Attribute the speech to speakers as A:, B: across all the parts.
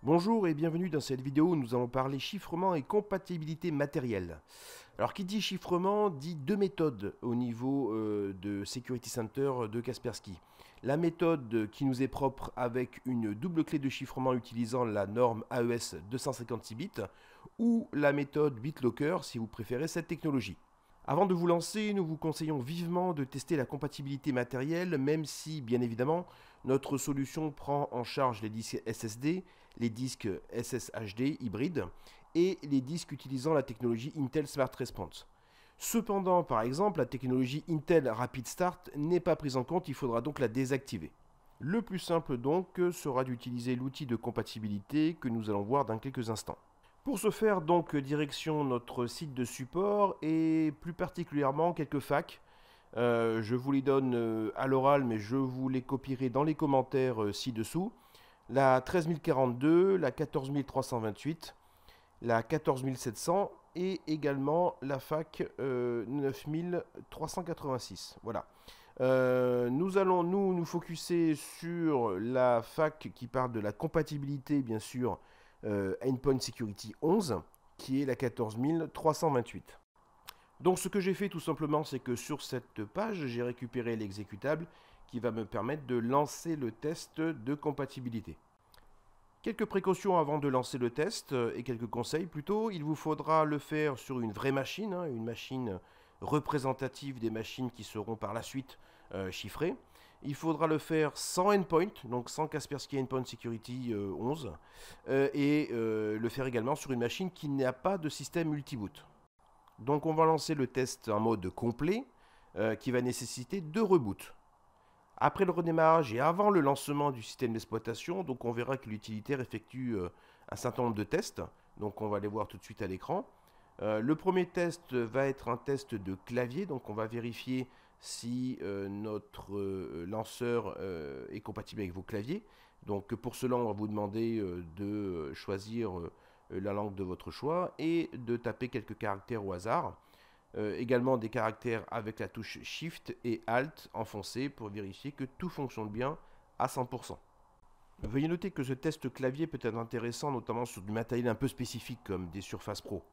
A: Bonjour et bienvenue dans cette vidéo où nous allons parler chiffrement et compatibilité matérielle. Alors qui dit chiffrement dit deux méthodes au niveau de Security Center de Kaspersky. La méthode qui nous est propre avec une double clé de chiffrement utilisant la norme AES 256 bits ou la méthode BitLocker si vous préférez cette technologie. Avant de vous lancer, nous vous conseillons vivement de tester la compatibilité matérielle, même si, bien évidemment, notre solution prend en charge les disques SSD, les disques SSHD hybrides et les disques utilisant la technologie Intel Smart Response. Cependant, par exemple, la technologie Intel Rapid Start n'est pas prise en compte, il faudra donc la désactiver. Le plus simple donc sera d'utiliser l'outil de compatibilité que nous allons voir dans quelques instants. Pour ce faire, donc, direction notre site de support et plus particulièrement quelques facs. Je vous les donne à l'oral, mais je vous les copierai dans les commentaires ci-dessous. La 13042, la 14328, la 14700 et également la fac 9386. Voilà. Nous allons nous focuser sur la fac qui parle de la compatibilité, bien sûr, Endpoint Security 11, qui est la 14328. Donc ce que j'ai fait tout simplement, c'est que sur cette page, j'ai récupéré l'exécutable qui va me permettre de lancer le test de compatibilité. Quelques précautions avant de lancer le test et quelques conseils plutôt. Il vous faudra le faire sur une vraie machine, une machine représentative des machines qui seront par la suite chiffrées. Il faudra le faire sans endpoint, donc sans Kaspersky Endpoint Security 11, et le faire également sur une machine qui n'a pas de système multiboot. Donc on va lancer le test en mode complet, qui va nécessiter 2 reboots. Après le redémarrage et avant le lancement du système d'exploitation, donc on verra que l'utilitaire effectue un certain nombre de tests. Donc on va les voir tout de suite à l'écran. Le premier test va être un test de clavier, donc on va vérifier si notre lanceur est compatible avec vos claviers. Donc pour cela, on va vous demander de choisir la langue de votre choix et de taper quelques caractères au hasard. Également des caractères avec la touche Shift et Alt enfoncée pour vérifier que tout fonctionne bien à 100%. Veuillez noter que ce test clavier peut être intéressant notamment sur du matériel un peu spécifique comme des Surface Pro.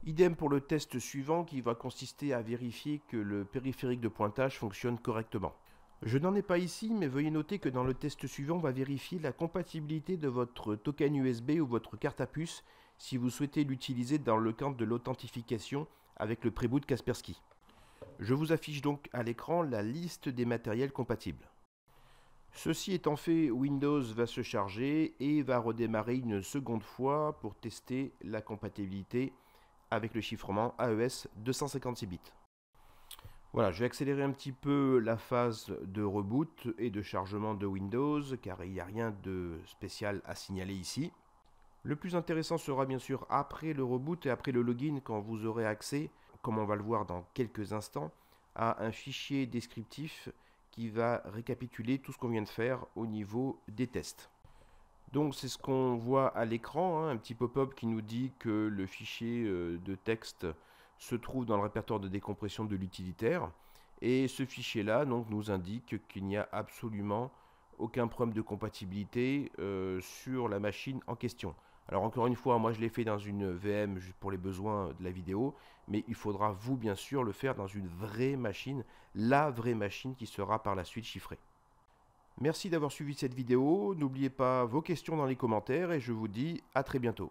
A: Idem pour le test suivant qui va consister à vérifier que le périphérique de pointage fonctionne correctement. Je n'en ai pas ici, mais veuillez noter que dans le test suivant, on va vérifier la compatibilité de votre token USB ou votre carte à puce si vous souhaitez l'utiliser dans le cadre de l'authentification avec le préboot Kaspersky. Je vous affiche donc à l'écran la liste des matériels compatibles. Ceci étant fait, Windows va se charger et va redémarrer une seconde fois pour tester la compatibilité avec le chiffrement AES 256 bits. Voilà, je vais accélérer un petit peu la phase de reboot et de chargement de Windows car il n'y a rien de spécial à signaler ici. Le plus intéressant sera bien sûr après le reboot et après le login quand vous aurez accès, comme on va le voir dans quelques instants, à un fichier descriptif qui va récapituler tout ce qu'on vient de faire au niveau des tests. Donc c'est ce qu'on voit à l'écran, un petit pop-up qui nous dit que le fichier de texte se trouve dans le répertoire de décompression de l'utilitaire. Et ce fichier-là nous indique qu'il n'y a absolument aucun problème de compatibilité sur la machine en question. Alors encore une fois, moi je l'ai fait dans une VM pour les besoins de la vidéo, mais il faudra vous bien sûr le faire dans une vraie machine, la vraie machine qui sera par la suite chiffrée. Merci d'avoir suivi cette vidéo, n'oubliez pas vos questions dans les commentaires et je vous dis à très bientôt.